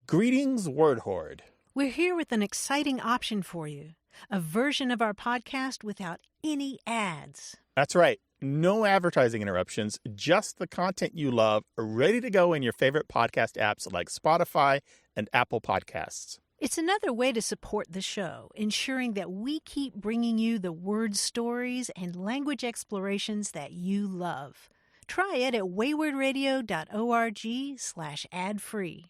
Greetings, Word Horde. We're here with an exciting option for you, a version of our podcast without any ads. That's right. No advertising interruptions, just the content you love, ready to go in your favorite podcast apps like Spotify and Apple Podcasts. It's another way to support the show, ensuring that we keep bringing you the word stories and language explorations that you love. Try it at waywardradio.org/ad-free.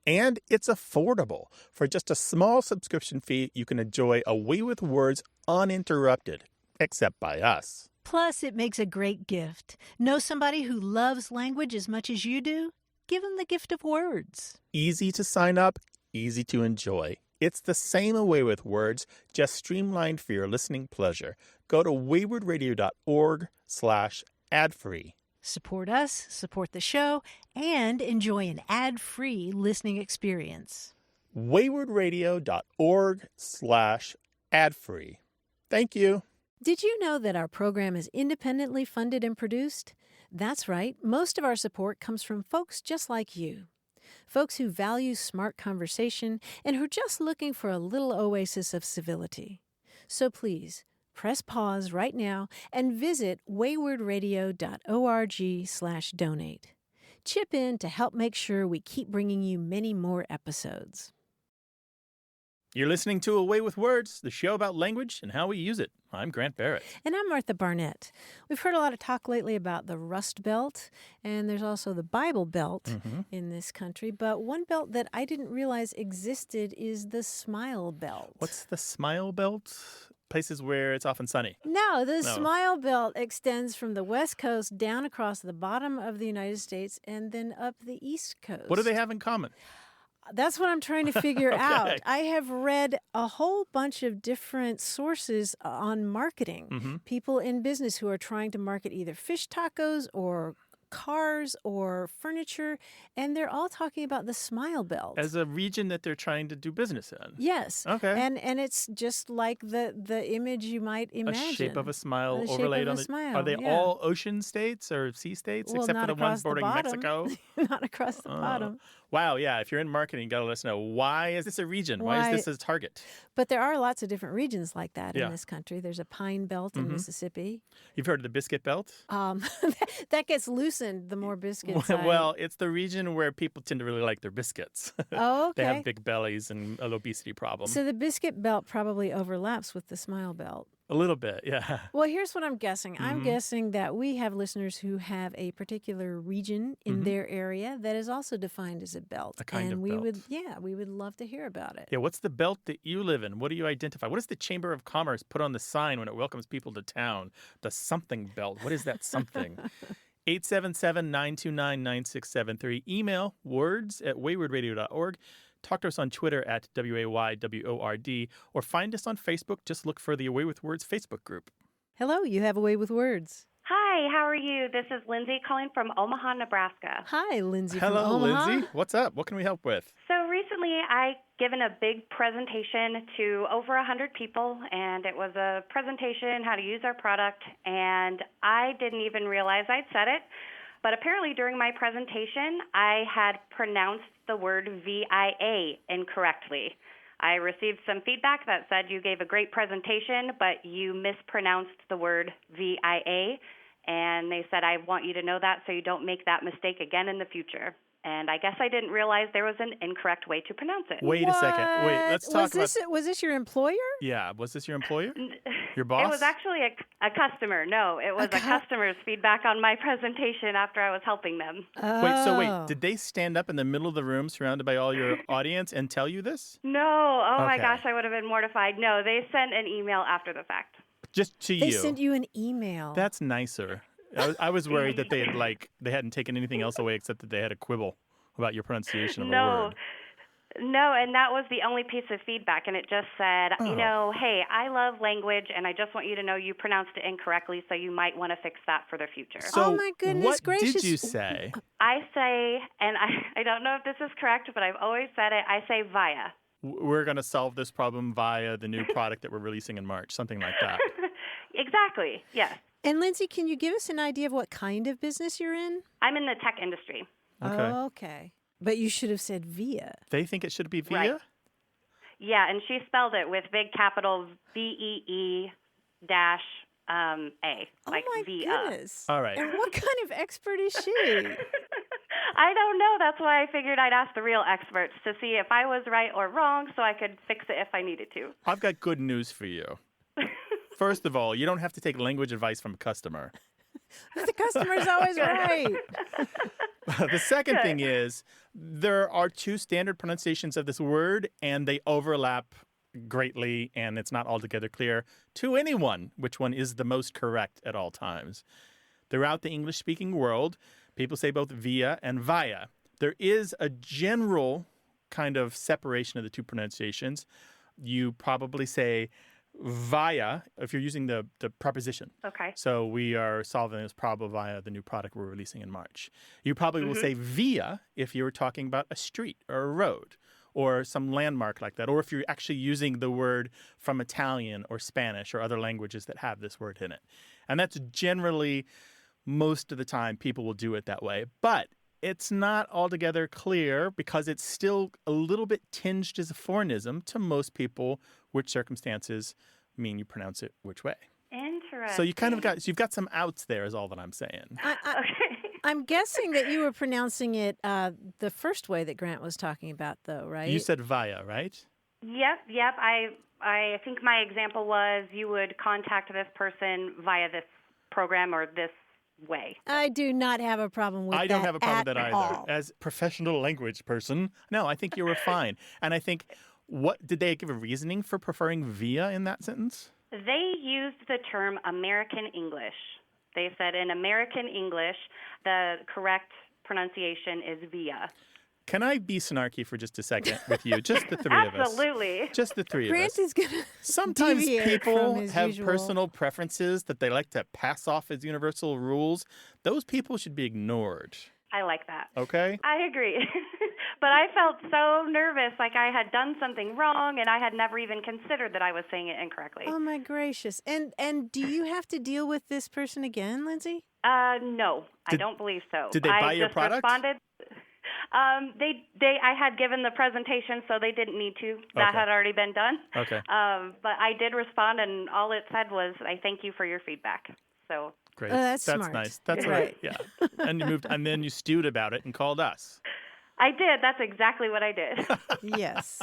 And it's affordable. For just a small subscription fee, you can enjoy A Way with Words uninterrupted, except by us. Plus, it makes a great gift. Know somebody who loves language as much as you do? Give them the gift of words. Easy to sign up, easy to enjoy. It's the same A Way with Words, just streamlined for your listening pleasure. Go to waywardradio.org/ad-free. Support us, support the show, and enjoy an ad-free listening experience. waywardradio.org/ad-free. Thank you. Did you know that our program is independently funded and produced? That's right. Most of our support comes from folks just like you. Folks who value smart conversation and who are just looking for a little oasis of civility. So please, press pause right now and visit waywardradio.org/donate. Chip in to help make sure we keep bringing you many more episodes. You're listening to A Way with Words, the show about language and how we use it. I'm Grant Barrett. And I'm Martha Barnett. We've heard a lot of talk lately about the Rust Belt, and there's also the Bible Belt in this country. But one belt that I didn't realize existed is the Smile Belt. What's the Smile Belt? Places where it's often sunny. No, the Smile Belt extends from the West Coast down across the bottom of the United States and then up the East Coast. What do they have in common? That's what I'm trying to figure out. I have read a whole bunch of different sources on marketing. People in business who are trying to market either fish tacos or cars or furniture, and they're all talking about the Smile Belt. As a region that they're trying to do business in. Yes. Okay. And it's just like the image you might imagine. A shape of a smile The overlaid shape of on a smile, Are they yeah. all ocean states or sea states, Well, except for not the ones across the bordering bottom. Mexico? Not across the bottom. Wow, yeah. If you're in marketing, you got to let us know. Why is this a region? Why is this a target? But there are lots of different regions like that Yeah. in this country. There's a pine belt in Mississippi. You've heard of the Biscuit Belt? That gets loosened the more biscuits. Well, it's the region where people tend to really like their biscuits. Oh, okay. They have big bellies and an obesity problem. So the Biscuit Belt probably overlaps with the Smile Belt. A little bit, yeah. Well, here's what I'm guessing. I'm guessing that we have listeners who have a particular region in their area that is also defined as a belt. A kind of belt. We would love to hear about it. Yeah, what's the belt that you live in? What do you identify? What does the Chamber of Commerce put on the sign when it welcomes people to town? The something belt. What is that something? 877-929-9673. Email words@waywardradio.org. Talk to us on Twitter at WAYWORD, or find us on Facebook. Just look for the A Way with Words Facebook group. Hello, you have A Way with Words. Hi, how are you? This is Lindsay calling from Omaha, Nebraska. Hi, Lindsay Hello, from Omaha. Lindsay. What's up? What can we help with? So recently I given a big presentation to over 100 people, and it was a presentation how to use our product, and I didn't even realize I'd said it. But apparently during my presentation, I had pronounced the word VIA incorrectly. I received some feedback that said you gave a great presentation, but you mispronounced the word VIA, and they said, I want you to know that so you don't make that mistake again in the future. And I guess I didn't realize there was an incorrect way to pronounce it. Wait a second. Wait, let's talk about... Was this your employer? Yeah, was this your employer? Your boss? It was actually a customer. No, it was a customer's feedback on my presentation after I was helping them. Oh. Wait, did they stand up in the middle of the room surrounded by all your audience and tell you this? No. Oh, my Okay. gosh, I would have been mortified. No, they sent an email after the fact. Just to you? They sent you an email. That's nicer. I was worried that they hadn't taken anything else away except that they had a quibble about your pronunciation of a word. No, and that was the only piece of feedback, and it just said, hey, I love language, and I just want you to know you pronounced it incorrectly, so you might want to fix that for the future. So oh, my goodness gracious. What did you say? I say, and I don't know if this is correct, but I've always said it, I say via. We're going to solve this problem via the new product that we're releasing in March, something like that. Exactly, yes. And Lindsay, can you give us an idea of what kind of business you're in? I'm in the tech industry. Okay. Oh, okay. But you should have said via. They think it should be via? Right. Yeah, and she spelled it with big capital VEE dash A, like oh my via. goodness. All right. And what kind of expert is she? I don't know. That's why I figured I'd ask the real experts to see if I was right or wrong so I could fix it if I needed to. I've got good news for you. First of all, you don't have to take language advice from a customer. The customer's always right. The second thing is there are two standard pronunciations of this word, and they overlap greatly, and it's not altogether clear to anyone which one is the most correct at all times. Throughout the English-speaking world, people say both via and via. There is a general kind of separation of the two pronunciations. You probably say via if you're using the preposition. Okay. So we are solving this problem via the new product we're releasing in March. You probably will say via if you were talking about a street or a road or some landmark like that, or if you're actually using the word from Italian or Spanish or other languages that have this word in it. And that's generally, most of the time, people will do it that way. But it's not altogether clear because it's still a little bit tinged as a foreignism to most people, which circumstances mean you pronounce it which way. Interesting. So you kind of got, you've got some outs there is all that I'm saying. Okay. I'm guessing that you were pronouncing it the first way that Grant was talking about, though, right? You said via, right? Yep. I think my example was you would contact this person via this program or this way. I do not have a problem with that. I don't have a problem with that either. all. As a professional language person, no, I think you were fine. And I think, what did they give a reasoning for preferring via in that sentence? They used the term American English. They said in American English, the correct pronunciation is via. Can I be snarky for just a second with you? Just the three of us. Absolutely. Just the three of Grant us. is going to Sometimes deviate people from his have usual. personal preferences that they like to pass off as universal rules. Those people should be ignored. I like that. Okay? I agree. But I felt so nervous, like I had done something wrong, and I had never even considered that I was saying it incorrectly. Oh, my gracious. And do you have to deal with this person again, Lindsay? No, I don't believe so. Did they buy your product? I just responded. I had given the presentation, so they didn't need to. That Okay. had already been done. Okay. But I did respond, and all it said was, "I thank you for your feedback." So Great. Oh, that's smart. nice. That's Right. Yeah. And you moved, and then you stewed about it and called us. I did. That's exactly what I did. Yes.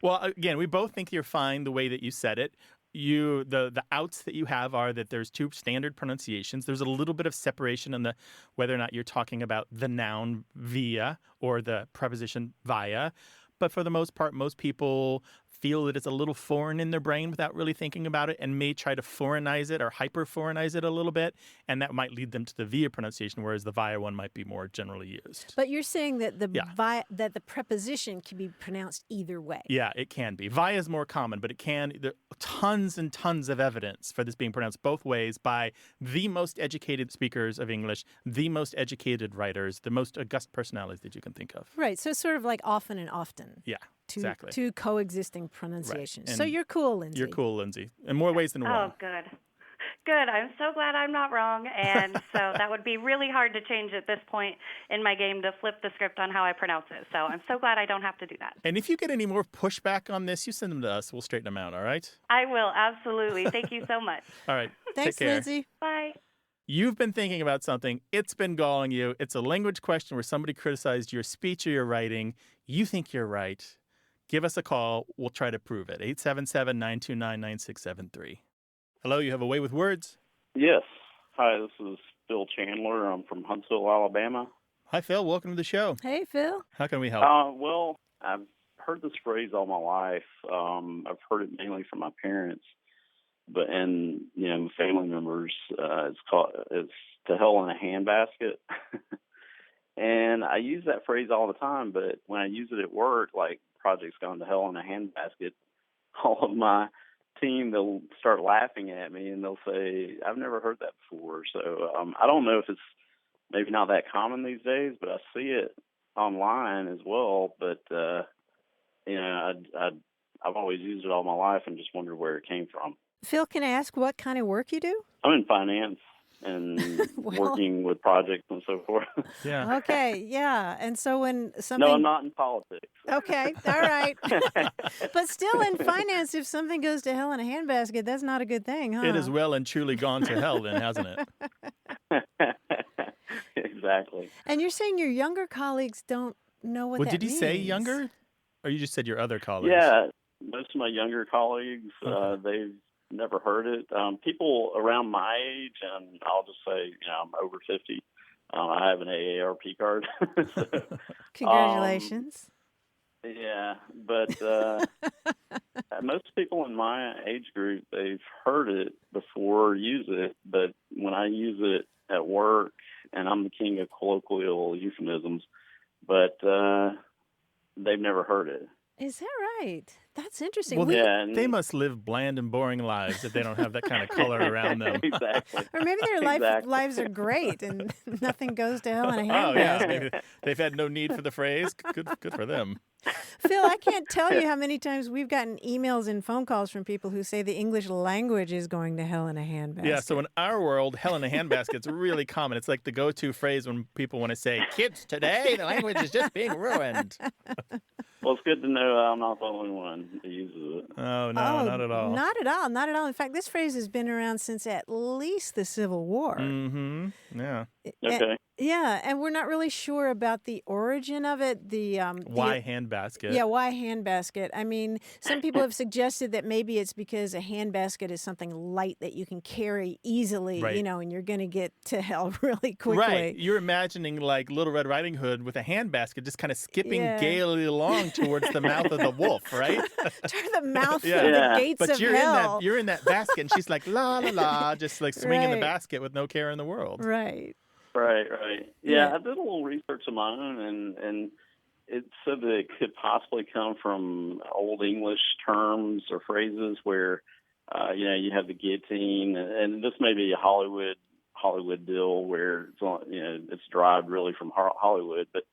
Well, again, we both think you're fine the way that you said it. The outs that you have are that there's two standard pronunciations. There's a little bit of separation in the whether or not you're talking about the noun via or the preposition via. But for the most part, most people feel that it's a little foreign in their brain without really thinking about it and may try to foreignize it or hyper-foreignize it a little bit, and that might lead them to the via pronunciation, whereas the via one might be more generally used. But you're saying that Yeah. that the preposition can be pronounced either way. Yeah, it can be. Via is more common, but there are tons and tons of evidence for this being pronounced both ways by the most educated speakers of English, the most educated writers, the most august personalities that you can think of. Right. So it's sort of like often and often. Yeah, exactly. Two coexisting pronunciations. And So you're cool, Lindsay. You're cool, Lindsay, in more ways than one. Oh, good. Good. I'm so glad I'm not wrong. And so that would be really hard to change at this point in my game to flip the script on how I pronounce it. So I'm so glad I don't have to do that. And if you get any more pushback on this, you send them to us. We'll straighten them out, all right? I will. Absolutely. Thank you so much. All right. Thanks, Take care. Lindsay. Bye. You've been thinking about something. It's been galling you. It's a language question where somebody criticized your speech or your writing. You think you're right. Give us a call. We'll try to prove it. 877-929-9673. Hello, you have a way with words? Yes. Hi, this is Phil Chandler. I'm from Huntsville, Alabama. Hi, Phil. Welcome to the show. Hey, Phil. How can we help? Well, I've heard this phrase all my life. I've heard it mainly from my parents, and family members. It's to hell in a handbasket. And I use that phrase all the time, but when I use it at work, like project's gone to hell in a handbasket, all of my team, they'll start laughing at me and they'll say, I've never heard that before. So I don't know if it's maybe not that common these days, but I see it online as well. But, I've always used it all my life and just wondered where it came from. Phil, can I ask what kind of work you do? I'm in finance, and Well, working with projects and so forth. Yeah. okay, yeah. And so when No, something I'm not in politics. Okay, all right. But still in finance, if something goes to hell in a handbasket, that's not a good thing, huh? It has well and truly gone to hell then, hasn't it? Exactly. And you're saying your younger colleagues don't know what Well, that did he means. say younger? Or you just said your other colleagues? Yeah, most of my younger colleagues, Okay. they've never heard it. People around my age, and I'll just say, I'm over 50. I have an AARP card. So, Congratulations. yeah, but most people in my age group, they've heard it before, use it, but when I use it at work, and I'm the king of colloquial euphemisms, but they've never heard it. Is that right? That's interesting. Well, Yeah, and they must live bland and boring lives if they don't have that kind of color around them. Exactly. Or maybe their Exactly. lives are great and nothing goes to hell in a Oh, yeah. handbasket. Maybe they've had no need for the phrase. Good for them. Phil, I can't tell you how many times we've gotten emails and phone calls from people who say the English language is going to hell in a handbasket. Yeah, so in our world, hell in a handbasket's really common. It's like the go-to phrase when people want to say, kids today, the language is just being ruined. Well, it's good to know I'm not the only one that uses it. Oh, no, not at all. Not at all. Not at all. In fact, this phrase has been around since at least the Civil War. Mm-hmm. Yeah. Okay. Yeah, and we're not really sure about the origin of it. Why handbasket? Yeah, why handbasket? I mean, some people have suggested that maybe it's because a handbasket is something light that you can carry easily, Right. and you're going to get to hell really quickly. Right. You're imagining like Little Red Riding Hood with a handbasket just kind of skipping Yeah. gaily along towards the mouth of the wolf, right? Toward the mouth Yeah. of the Yeah. gates But of you're hell. you're in that basket, and she's like la la la, just like swinging the Right. basket with no care in the world. Right. Right. Yeah, Yeah. I did a little research of my own, and it said that it could possibly come from Old English terms or phrases where, you have the guillotine, and this may be a Hollywood deal where it's derived really from Hollywood, but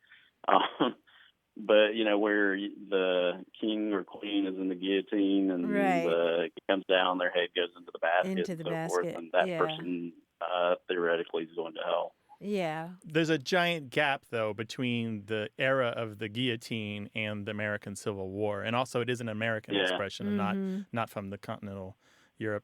where the king or queen is in the guillotine and Right. it comes down, their head goes into the basket, Into and the so basket, forth, and that yeah. person theoretically is going to hell. Yeah. There's a giant gap, though, between the era of the guillotine and the American Civil War. And also, it is an American Yeah. expression and Mhm. not from the continental Europe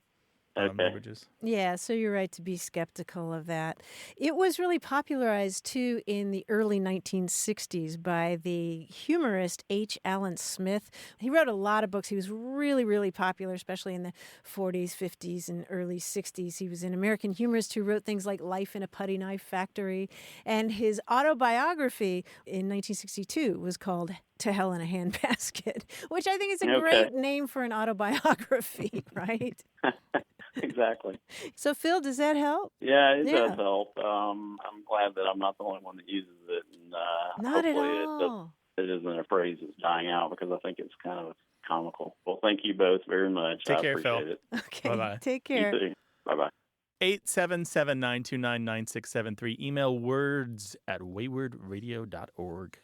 Okay. languages. Yeah, so you're right to be skeptical of that. It was really popularized, too, in the early 1960s by the humorist H. Allen Smith. He wrote a lot of books. He was really, really popular, especially in the 40s, 50s, and early 60s. He was an American humorist who wrote things like Life in a Putty Knife Factory. And his autobiography in 1962 was called To Hell in a Handbasket, which I think is a Okay. great name for an autobiography, right? Exactly. So, Phil, does that help? Yeah, it Yeah. does help. I'm glad that I'm not the only one that uses it, and Not at hopefully all. it isn't a phrase that's dying out, because I think it's kind of comical. Well, thank you both very much. Take I care, Phil. appreciate it. Okay. Bye-bye. Take care. You too. Bye-bye. 877-929-9673. Email words@waywardradio.org.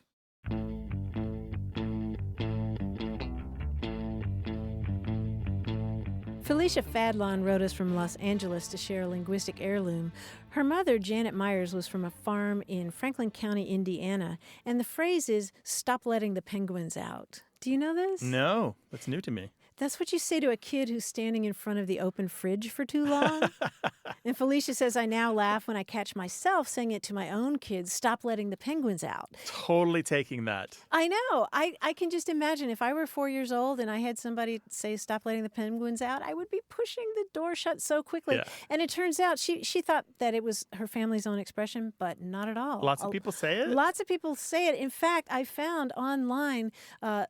Felicia Fadlon wrote us from Los Angeles to share a linguistic heirloom. Her mother, Janet Myers, was from a farm in Franklin County, Indiana, and the phrase is, "stop letting the penguins out." Do you know this? No, that's new to me. That's what you say to a kid who's standing in front of the open fridge for too long. And Felicia says, I now laugh when I catch myself saying it to my own kids, "stop letting the penguins out." Totally taking that. I know. I can just imagine if I were 4 years old and I had somebody say, "stop letting the penguins out," I would be pushing the door shut so quickly. Yeah. And it turns out she thought that it was her family's own expression, but not at all. Lots of people say it? Lots of people say it. In fact, I found online,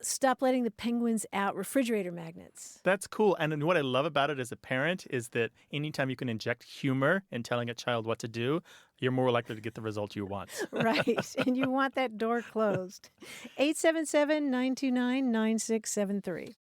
"stop letting the penguins out" refrigerator magnets. That's cool. And what I love about it as a parent is that anytime you can inject humor in telling a child what to do, you're more likely to get the result you want. Right. And you want that door closed. 877-929-9673.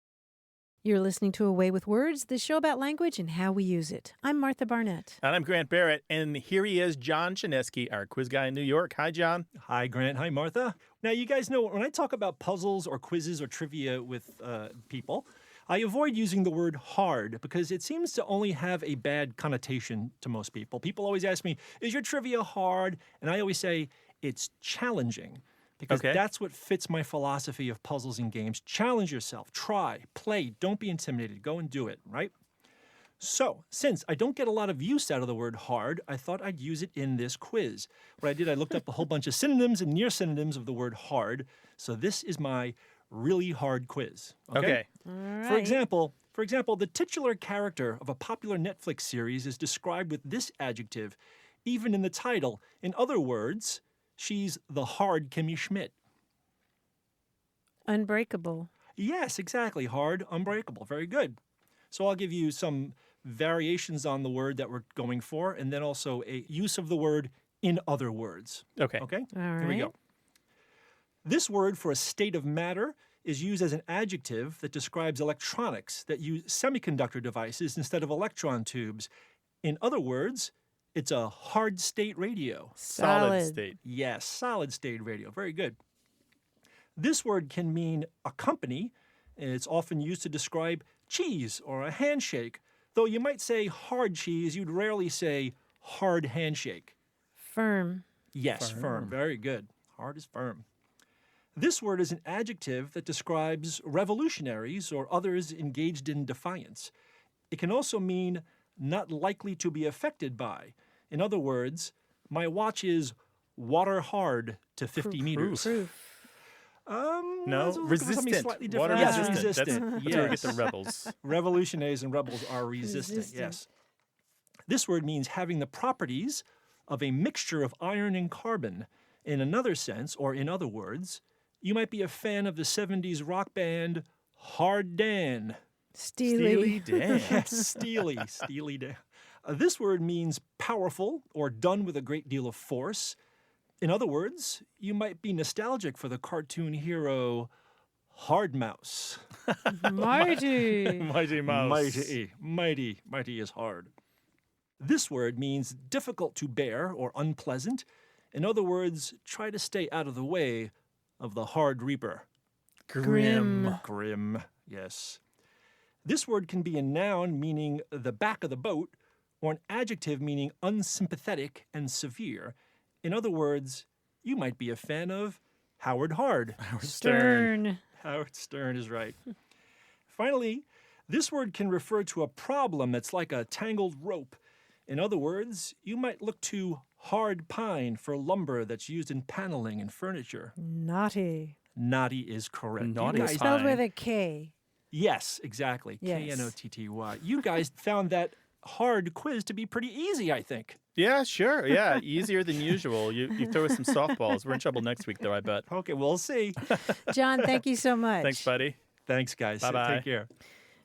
You're listening to A Way with Words, the show about language and how we use it. I'm Martha Barnett. And I'm Grant Barrett, and here he is, John Chinesky, our quiz guy in New York. Hi, John. Hi, Grant. Hi, Martha. Now, you guys know when I talk about puzzles or quizzes or trivia with people, I avoid using the word hard because it seems to only have a bad connotation to most people. People always ask me, is your trivia hard? And I always say, it's challenging. Because that's what fits my philosophy of puzzles and games. Challenge yourself, try, play, don't be intimidated, go and do it, right? So, since I don't get a lot of use out of the word hard, I thought I'd use it in this quiz. What I did, I looked up a whole bunch of synonyms and near synonyms of the word hard. So this is my really hard quiz. Okay. All right. For example, the titular character of a popular Netflix series is described with this adjective, even in the title. In other words, she's the hard Kimmy Schmidt. Unbreakable. Yes, exactly. Hard, unbreakable. Very good. So I'll give you some variations on the word that we're going for, and then also a use of the word in other words. Okay. Okay? All right. Here we go. This word for a state of matter is used as an adjective that describes electronics that use semiconductor devices instead of electron tubes. In other words, it's a hard state radio. Solid state. Yes, solid state radio. Very good. This word can mean a company, and it's often used to describe cheese or a handshake. Though you might say hard cheese, you'd rarely say hard handshake. Firm. Yes, firm. Very good. Hard is firm. This word is an adjective that describes revolutionaries or others engaged in defiance. It can also mean not likely to be affected by. In other words, my watch is water hard to 50 meters. Proof. No, resistant. Water Yes, resistant. resistant. That's where we get the rebels. Revolutionaries and rebels are resistant, yes. This word means having the properties of a mixture of iron and carbon. In another sense, or in other words, you might be a fan of the 70s rock band Hard Dan. Steely. Dan. Yes, Steely Dan. This word means powerful or done with a great deal of force. In other words, you might be nostalgic for the cartoon hero Hard Mouse. Mighty. Mighty Mouse. Mighty is hard. This word means difficult to bear or unpleasant. In other words, try to stay out of the way of the hard reaper. Grim. Grim, yes. This word can be a noun meaning the back of the boat or an adjective meaning unsympathetic and severe. In other words, you might be a fan of Howard Hard. Stern. Howard Stern is right. Finally, this word can refer to a problem that's like a tangled rope. In other words, you might look to hard pine for lumber that's used in paneling and furniture. Naughty. Naughty is correct. Naughty You is guys- Spelled Fine. with a K. Yes, exactly. Yes. K-N-O-T-T-Y. You guys found that hard quiz to be pretty easy, I think. Yeah, sure. Yeah, easier than usual. You throw us some softballs. We're in trouble next week, though, I bet. Okay, we'll see. John, thank you so much. Thanks, buddy. Thanks, guys. Bye-bye. Take care.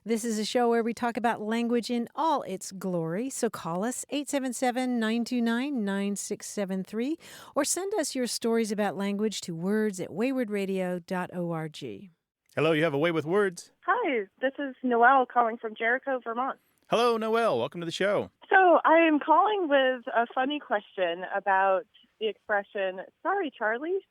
This is a show where we talk about language in all its glory. So call us 877-929-9673 or send us your stories about language to words@waywardradio.org. Hello, you have a way with words. Hi, this is Noelle calling from Jericho, Vermont. Hello, Noelle. Welcome to the show. So I am calling with a funny question about the expression, sorry, Charlie.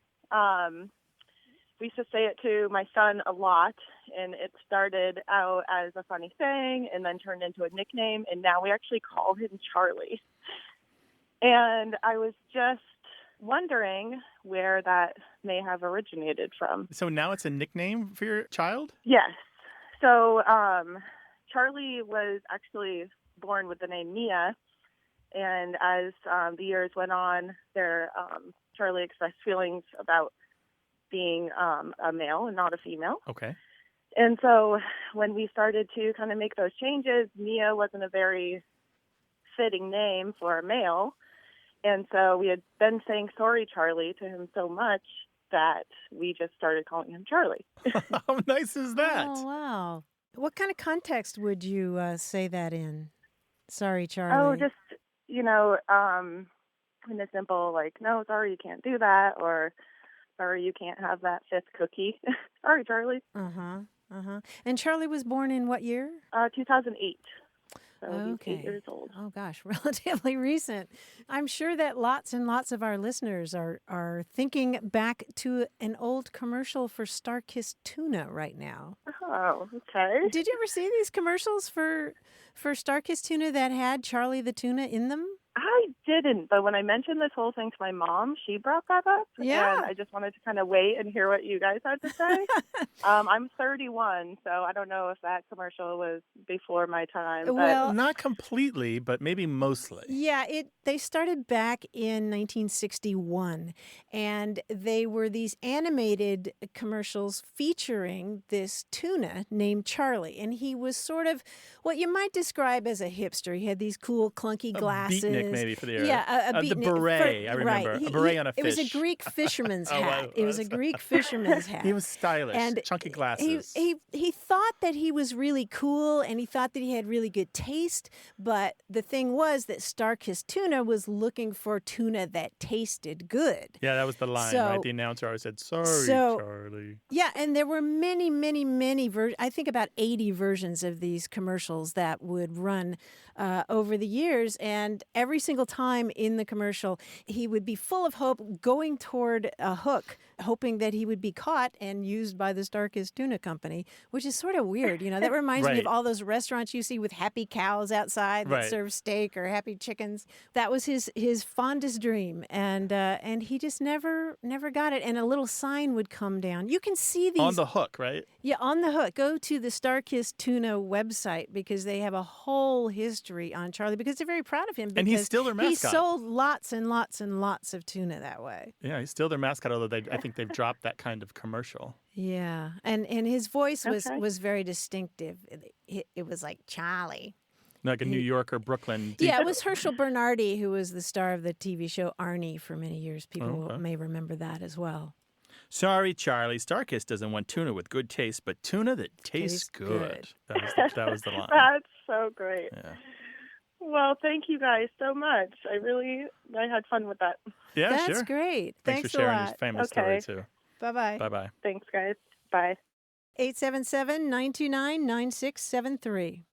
We used to say it to my son a lot, and it started out as a funny thing and then turned into a nickname, and now we actually call him Charlie. And I was just wondering where that may have originated from. So now it's a nickname for your child? Yes. So Charlie was actually born with the name Mia, and as the years went on, Charlie expressed feelings about being a male and not a female. Okay. And so when we started to kind of make those changes, Mia wasn't a very fitting name for a male. And so we had been saying sorry, Charlie, to him so much that we just started calling him Charlie. How nice is that? Oh, wow. What kind of context would you say that in? Sorry, Charlie. Oh, just, in a simple, like, no, sorry, you can't do that, or sorry, you can't have that fifth cookie. Sorry, Charlie. Uh-huh. And Charlie was born in what year? 2008. So he's 8 years old. Oh, gosh, relatively recent. I'm sure that lots and lots of our listeners are thinking back to an old commercial for Star-Kissed tuna right now. Oh, okay. Did you ever see these commercials for Star-Kissed tuna that had Charlie the tuna in them? I didn't, but when I mentioned this whole thing to my mom, she brought that up. Yeah. And I just wanted to kind of wait and hear what you guys had to say. I'm 31, so I don't know if that commercial was before my time. Well, Not completely, but maybe mostly. Yeah, they started back in 1961, and they were these animated commercials featuring this tuna named Charlie, and he was sort of what you might describe as a hipster. He had these cool, clunky glasses. Beatnik maybe for the era. Yeah, a the beatnik. beret, I remember. Right. A beret on a fish. It was a Greek fisherman's Oh, hat. wow. It was a Greek fisherman's hat. He was stylish, And chunky glasses. He thought that he was really cool, and he thought that he had really good taste. But the thing was that Star-Kissed tuna was looking for tuna that tasted good. Yeah, that was the line, So- right? The announcer always said, "Sorry, So- Charlie." Yeah, and there were many, many, many versions. I think about 80 versions of these commercials that would run over the years. And every single time in the commercial, he would be full of hope, going toward a hook, hoping that he would be caught and used by the Star-Kissed Tuna Company, which is sort of weird. You know, that reminds me of Right. all those restaurants you see with happy cows outside that Right. serve steak or happy chickens. That was his fondest dream, and he just never got it. And a little sign would come down. You can see these On the hook, right? yeah, on the hook. Go to the Star-Kissed Tuna website because they have a whole history on Charlie because they're very proud of him. And he's because still their He mascot. sold lots and lots and lots of tuna that way. Yeah, he's still their mascot, although I think they've dropped that kind of commercial. Yeah, and his voice Okay. was very distinctive. It was like Charlie. Like a New York or Brooklyn. Yeah, it was Herschel Bernardi who was the star of the TV show Arnie for many years. People Okay. may remember that as well. Sorry, Charlie. Star-Kissed doesn't want tuna with good taste, but tuna that tastes Tastes good. good. That was the line. That's so great. Yeah. Well, thank you guys so much. I had fun with that. Yeah, That's sure. great. Thanks for a sharing lot. your family Okay. story, too. Bye-bye. Bye-bye. Thanks, guys. Bye. 877-929-9673.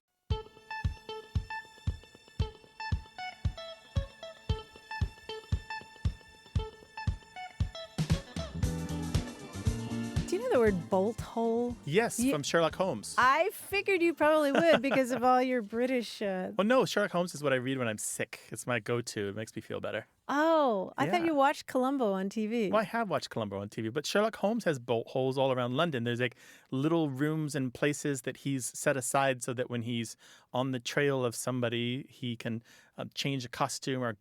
Do you know the word bolt hole? Yes, You- from Sherlock Holmes. I figured you probably would because of all your British. Well, no, Sherlock Holmes is what I read when I'm sick. It's my go-to. It makes me feel better. Oh, I thought Yeah. you watched Columbo on TV. Well, I have watched Columbo on TV, but Sherlock Holmes has bolt holes all around London. There's like little rooms and places that he's set aside so that when he's on the trail of somebody, he can change a costume or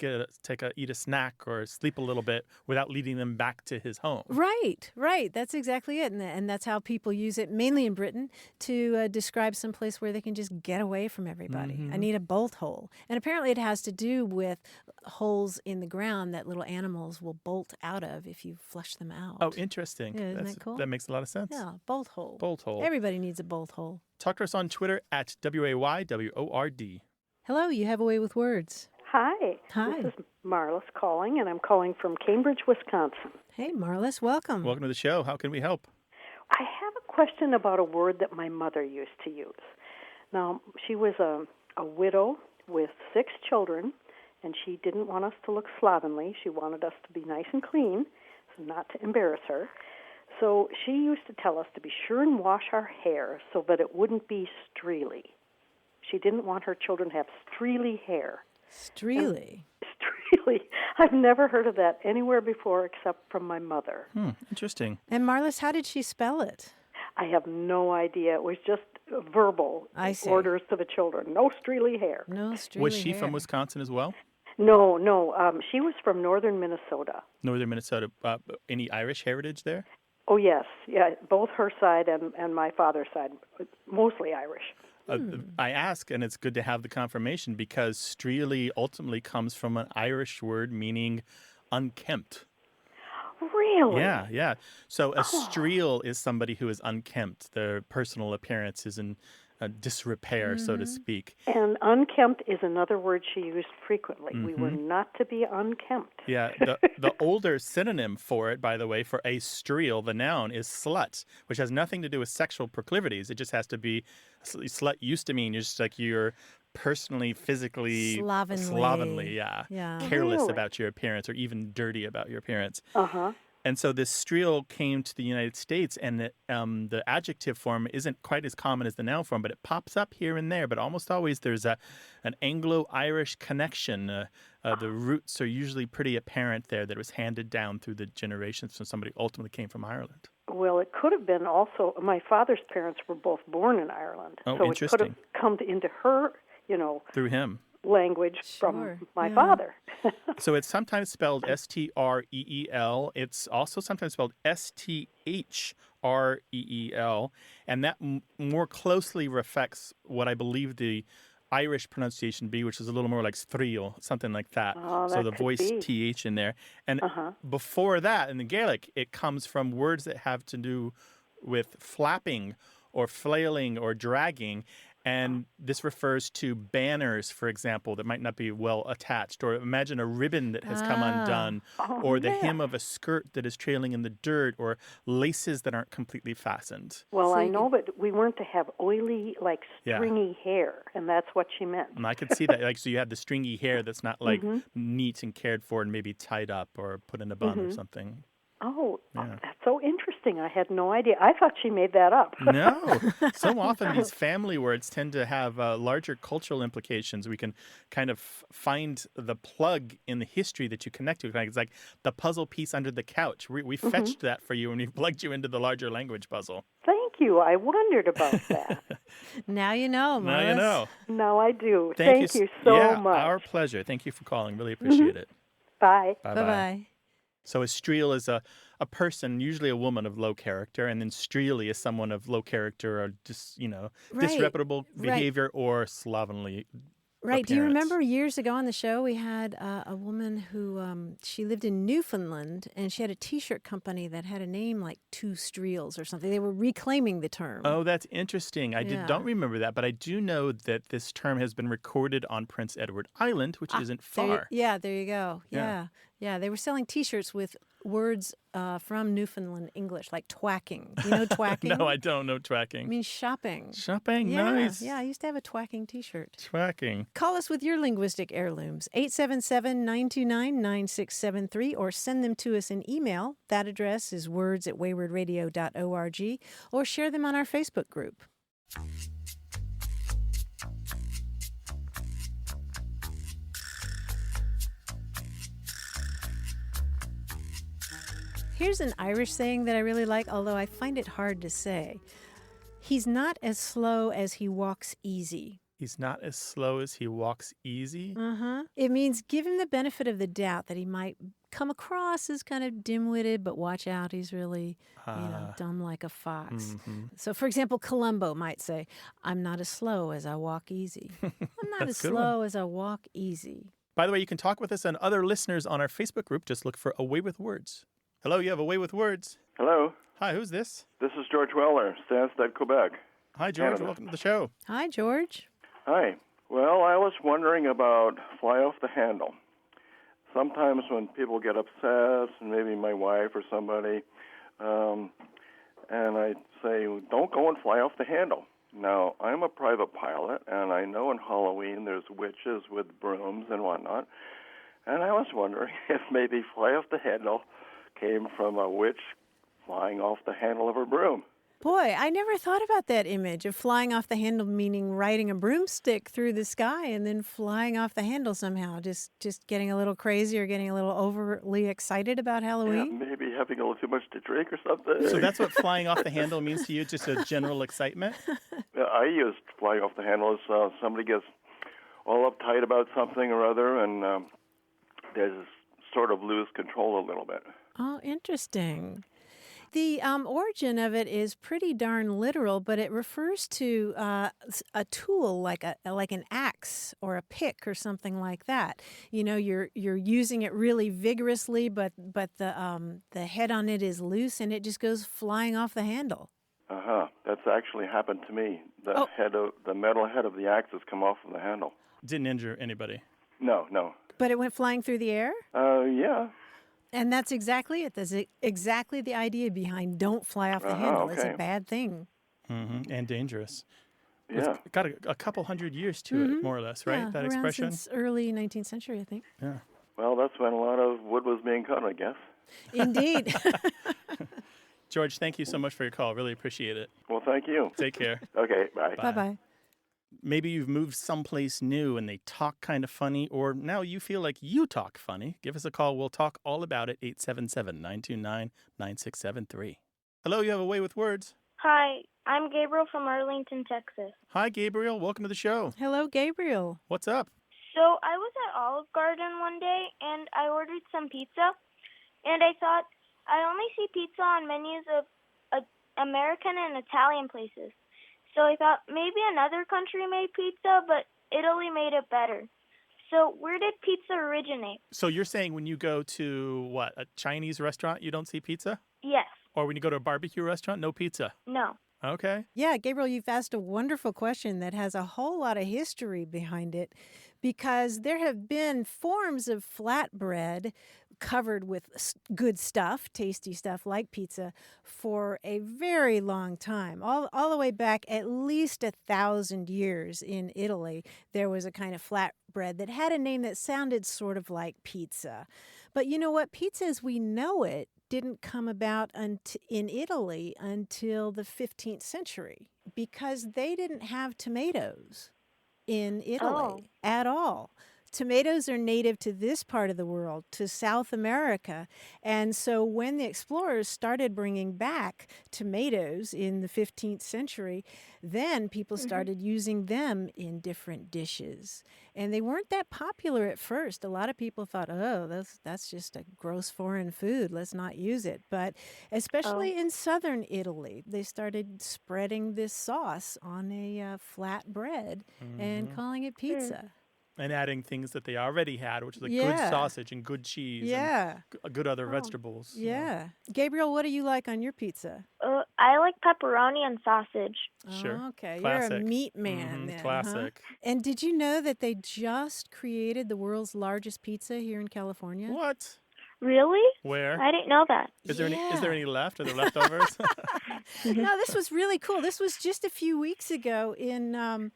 eat a snack or sleep a little bit without leading them back to his home. Right. That's exactly it. And that's how people use it, mainly in Britain, to describe some place where they can just get away from everybody. Mm-hmm. I need a bolt hole. And apparently it has to do with holes in the ground that little animals will bolt out of if you flush them out. Oh, interesting. Yeah, isn't that cool? That makes a lot of sense. Yeah, bolt hole. Bolt hole. Everybody needs a bolt hole. Talk to us on Twitter at WAYWORD. Hello, you have a way with words. Hi. Hi. This is Marlis calling, and I'm calling from Cambridge, Wisconsin. Hey, Marlis, welcome. Welcome to the show. How can we help? I have a question about a word that my mother used to use. Now, she was a widow with 6 children, and she didn't want us to look slovenly. She wanted us to be nice and clean, so not to embarrass her. So she used to tell us to be sure and wash our hair so that it wouldn't be streely. She didn't want her children to have streely hair. Streely. Streely. I've never heard of that anywhere before except from my mother. Interesting. And Marlis, how did she spell it? I have no idea. It was just verbal I see. orders to the children. No streely hair. No, streely Was she hair. from Wisconsin as well? No. She was from northern Minnesota. Northern Minnesota. Any Irish heritage there? Oh, yes. Yeah, both her side and my father's side, mostly Irish. I ask, and it's good to have the confirmation because streely ultimately comes from an Irish word meaning unkempt. Really? Yeah. So a streel is somebody who is unkempt. Their personal appearance is in disrepair, so to speak. And unkempt is another word she used frequently. We were not to be unkempt. Yeah, the older synonym for it, by the way, for a streel, the noun, is slut, which has nothing to do with sexual proclivities. It just has to be, slut used to mean you're personally, physically, slovenly, careless about your appearance or even dirty about your appearance. And so this streel came to the United States, and the adjective form isn't quite as common as the noun form, but it pops up here and there. But almost always there's an Anglo-Irish connection. The roots are usually pretty apparent there, that it was handed down through the generations from somebody who ultimately came from Ireland. Well, it could have been also, my father's parents were both born in Ireland. Oh, so interesting. it could have come into her, through him. Language from my father. So it's sometimes spelled S-T-R-E-E-L. It's also sometimes spelled S-T-H-R-E-E-L. And that more closely reflects what I believe the Irish pronunciation be, which is a little more like streel, something like that. So the voice TH in there. And before that, in the Gaelic, it comes from words that have to do with flapping or flailing or dragging. And this refers to banners, for example, that might not be well attached. Or imagine a ribbon that has come undone. Or the hem of a skirt that is trailing in the dirt. Or laces that aren't completely fastened. Well, I know, but we weren't to have oily, stringy hair. And that's what she meant. And I could see that. So you have the stringy hair that's not neat and cared for and maybe tied up or put in a bun or something. Oh, that's so interesting. I had no idea. I thought she made that up. No. So often these family words tend to have larger cultural implications. We can kind of find the plug in the history that you connect to. It's like the puzzle piece under the couch. We fetched that for you and we plugged you into the larger language puzzle. Thank you. I wondered about that. Now you know, Melissa. Now you know. Now I do. Thank you so much. Our pleasure. Thank you for calling. Really appreciate it. Bye. Bye-bye. So a streel is a person, usually a woman of low character, and then streely is someone of low character or just, disreputable behavior or slovenly appearance. Do you remember years ago on the show we had a woman who she lived in Newfoundland and she had a T-shirt company that had a name like Two Streels or something. They were reclaiming the term. Oh, that's interesting. I don't remember that, but I do know that this term has been recorded on Prince Edward Island, which isn't far. There you go. Yeah, they were selling T-shirts with words from Newfoundland English, like twacking. Do you know twacking? No, I don't know twacking. It means shopping. Shopping, nice. Yeah, I used to have a twacking T-shirt. Twacking. Call us with your linguistic heirlooms, 877-929-9673, or send them to us in email. That address is words@waywardradio.org, or share them on our Facebook group. Here's an Irish saying that I really like, although I find it hard to say. He's not as slow as he walks easy. He's not as slow as he walks easy? It means give him the benefit of the doubt that he might come across as kind of dim-witted, but watch out, he's really, dumb like a fox. So, for example, Columbo might say, I'm not as slow as I walk easy. I'm not as slow as I walk easy. By the way, you can talk with us and other listeners on our Facebook group. Just look for A Way with Words. Hello, you have A Way with Words. Hello. Hi, who's this? This is George Weller, Stansted, Quebec. Hi, George. Canada. Welcome to the show. Hi, George. Hi. Well, I was wondering about fly off the handle. Sometimes when people get upset, maybe my wife or somebody, and I say, don't go and fly off the handle. Now, I'm a private pilot, and I know in Halloween there's witches with brooms and whatnot, and I was wondering if maybe fly off the handle came from a witch flying off the handle of her broom. Boy, I never thought about that image of flying off the handle, meaning riding a broomstick through the sky and then flying off the handle somehow, just getting a little crazy or getting a little overly excited about Halloween. Yeah, maybe having a little too much to drink or something. So that's what flying off the handle means to you, just a general excitement? I used flying off the handle as somebody gets all uptight about something or other and they just sort of lose control a little bit. Oh, interesting. The origin of it is pretty darn literal, but it refers to a tool like an axe or a pick or something like that. You know, you're using it really vigorously, but the head on it is loose and it just goes flying off the handle. That's actually happened to me. The metal head of the axe has come off of the handle. Didn't injure anybody. No. But it went flying through the air? Yeah. And that's exactly it. That's exactly the idea behind don't fly off the handle. Okay. It's a bad thing. Mm-hmm. And dangerous. Yeah. It's got a couple hundred years to it, more or less, right? Yeah, That around expression? since early 19th century, I think. Yeah. Well, that's when a lot of wood was being cut, I guess. Indeed. George, thank you so much for your call. Really appreciate it. Well, thank you. Take care. Okay, bye. Bye-bye. Maybe you've moved someplace new and they talk kind of funny, or now you feel like you talk funny. Give us a call. We'll talk all about it, 877-929-9673. Hello, you have a way with words. Hi, I'm Gabriel from Arlington, Texas. Hi, Gabriel. Welcome to the show. Hello, Gabriel. What's up? So I was at Olive Garden one day, and I ordered some pizza, and I thought I only see pizza on menus of American and Italian places. So I thought maybe another country made pizza, but Italy made it better. So where did pizza originate? So you're saying when you go to, what, a Chinese restaurant, you don't see pizza? Yes. Or when you go to a barbecue restaurant, no pizza? No. Okay. Yeah, Gabriel, you've asked a wonderful question that has a whole lot of history behind it, because there have been forms of flatbread covered with good stuff, tasty stuff like pizza, for a very long time. All the way back at least 1,000 years in Italy, there was a kind of flatbread that had a name that sounded sort of like pizza. But you know what? Pizza as we know it didn't come about in Italy until the 15th century, because they didn't have tomatoes in Italy at all. Tomatoes are native to this part of the world, to South America. And so when the explorers started bringing back tomatoes in the 15th century, then people started using them in different dishes. And they weren't that popular at first. A lot of people thought, oh, that's just a gross foreign food. Let's not use it. But especially in southern Italy, they started spreading this sauce on a flat bread and calling it pizza. And adding things that they already had, which is good sausage and good cheese and good other vegetables. Yeah. Gabriel, what do you like on your pizza? I like pepperoni and sausage. Sure. Oh, okay. Classic. You're a meat man then. Classic. Huh? And did you know that they just created the world's largest pizza here in California? What? Really? Where? I didn't know that. Is there any left? Are there leftovers? No, this was really cool. This was just a few weeks ago in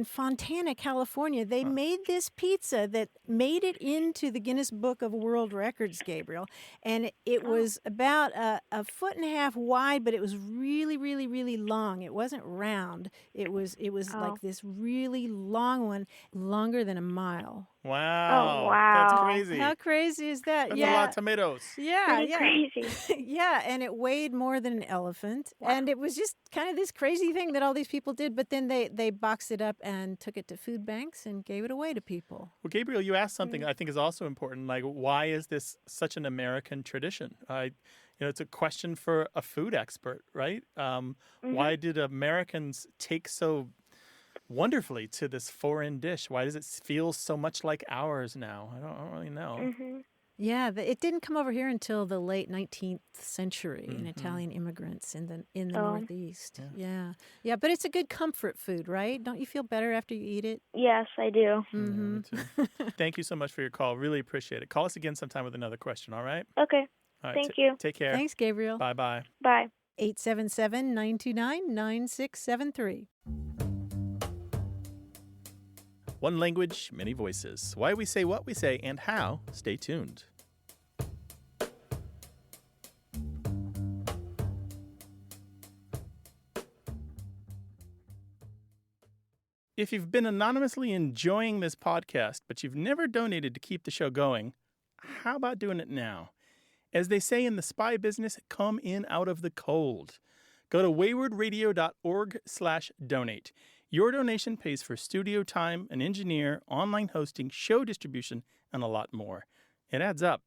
Fontana, California. They made this pizza that made it into the Guinness Book of World Records, Gabriel. And it was about a foot and a half wide, but it was really, really, really long. It wasn't round. It was like this really long one, longer than a mile. Wow. Oh, wow. That's crazy. How crazy is that? That's a lot of tomatoes. Yeah, Crazy. yeah, and it weighed more than an elephant. Wow. And it was just kind of this crazy thing that all these people did. But then they boxed it up and took it to food banks and gave it away to people. Well, Gabriel, you asked something I think is also important. Like, why is this such an American tradition? It's a question for a food expert, right? Why did Americans take so wonderfully to this foreign dish? Why does it feel so much like ours now? I don't really know. Yeah, it didn't come over here until the late 19th century in Italian immigrants in the Northeast. Yeah, but it's a good comfort food, right? Don't you feel better after you eat it? Yes, I do. Yeah, me too. Thank you so much for your call. Really appreciate it. Call us again sometime with another question, all right? Okay. All right, Thank you. Take care. Thanks, Gabriel. Bye-bye. Bye. 877-929-9673. One language, many voices. Why we say what we say and how. Stay tuned. If you've been anonymously enjoying this podcast, but you've never donated to keep the show going, how about doing it now? As they say in the spy business, come in out of the cold. Go to waywardradio.org/donate. Your donation pays for studio time, an engineer, online hosting, show distribution, and a lot more. It adds up.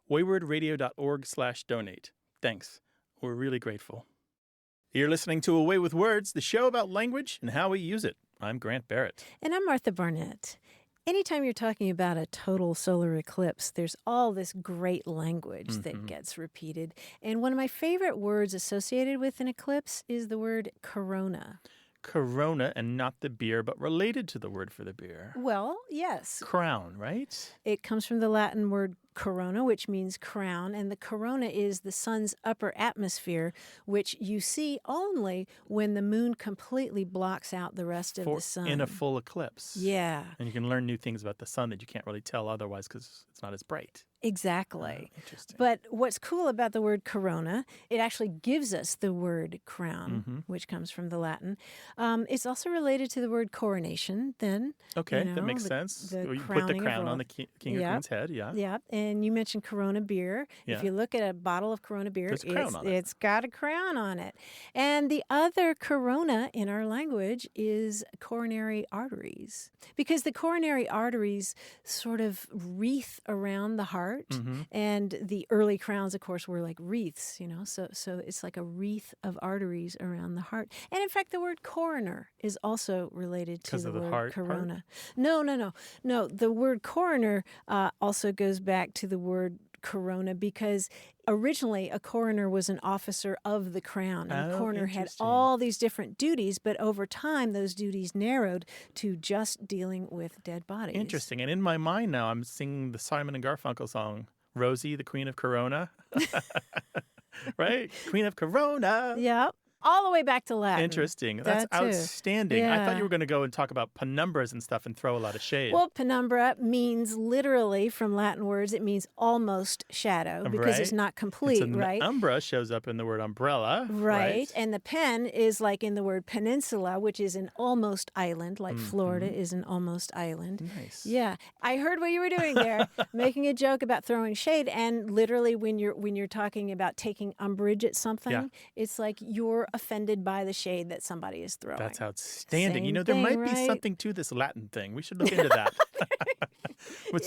waywardradio.org/donate. Thanks. We're really grateful. You're listening to A Way with Words, the show about language and how we use it. I'm Grant Barrett. And I'm Martha Barnett. Anytime you're talking about a total solar eclipse, there's all this great language that gets repeated. And one of my favorite words associated with an eclipse is the word corona. Corona, and not the beer, but related to the word for the beer. Well, yes. Crown, right? It comes from the Latin word corona, which means crown, and the corona is the sun's upper atmosphere, which you see only when the moon completely blocks out the rest of the sun. In a full eclipse. Yeah. And you can learn new things about the sun that you can't really tell otherwise because it's not as bright. Exactly. Interesting. But what's cool about the word corona, it actually gives us the word crown, which comes from the Latin. It's also related to the word coronation then. Okay, that makes sense. You put the crown on the king or queen's head, yeah. Yeah, and you mentioned Corona beer. Yeah. If you look at a bottle of Corona beer, it's got a crown on it. And the other corona in our language is coronary arteries, because the coronary arteries sort of wreath around the heart. And the early crowns, of course, were like wreaths, so it's like a wreath of arteries around the heart. And in fact, the word coroner is also related to the word heart corona. No. The word coroner also goes back to the word corona, because originally a coroner was an officer of the crown, and the coroner had all these different duties, but over time those duties narrowed to just dealing with dead bodies. Interesting. And in my mind now, I'm singing the Simon and Garfunkel song, Rosie, the Queen of Corona. Right? Queen of Corona. Yep. All the way back to Latin. Interesting. That's outstanding. Yeah. I thought you were going to go and talk about penumbras and stuff and throw a lot of shade. Well, penumbra means literally, from Latin words, it means almost shadow, because it's not complete, right? Umbra shows up in the word umbrella. Right. And the pen is like in the word peninsula, which is an almost island, like Florida is an almost island. Nice. Yeah. I heard what you were doing there, making a joke about throwing shade. And literally, when you're talking about taking umbrage at something, it's like you're offended by the shade that somebody is throwing. That's outstanding. Same there might thing, be something to this Latin thing. We should look into that.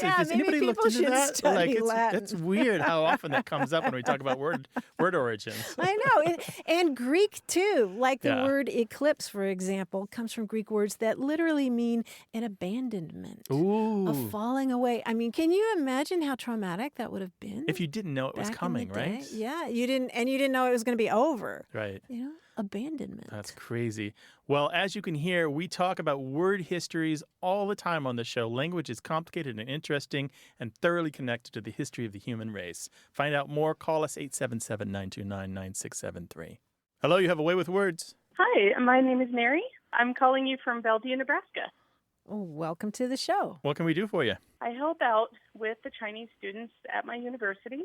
Has anybody looked into that? Study Latin. It's weird how often that comes up when we talk about word origins. I know. And Greek, too. Like the word eclipse, for example, comes from Greek words that literally mean an abandonment. Ooh. A falling away. I mean, can you imagine how traumatic that would have been? If you didn't know it was coming, right? Yeah, you didn't know it was going to be over. Right. Abandonment. That's crazy. Well, as you can hear, we talk about word histories all the time on the show. Language is complicated and interesting and thoroughly connected to the history of the human race. Find out more. Call us 877-929-9673. Hello, you have a way with words. Hi, my name is Mary. I'm calling you from Bellevue, Nebraska. Oh, welcome to the show. What can we do for you? I help out with the Chinese students at my university,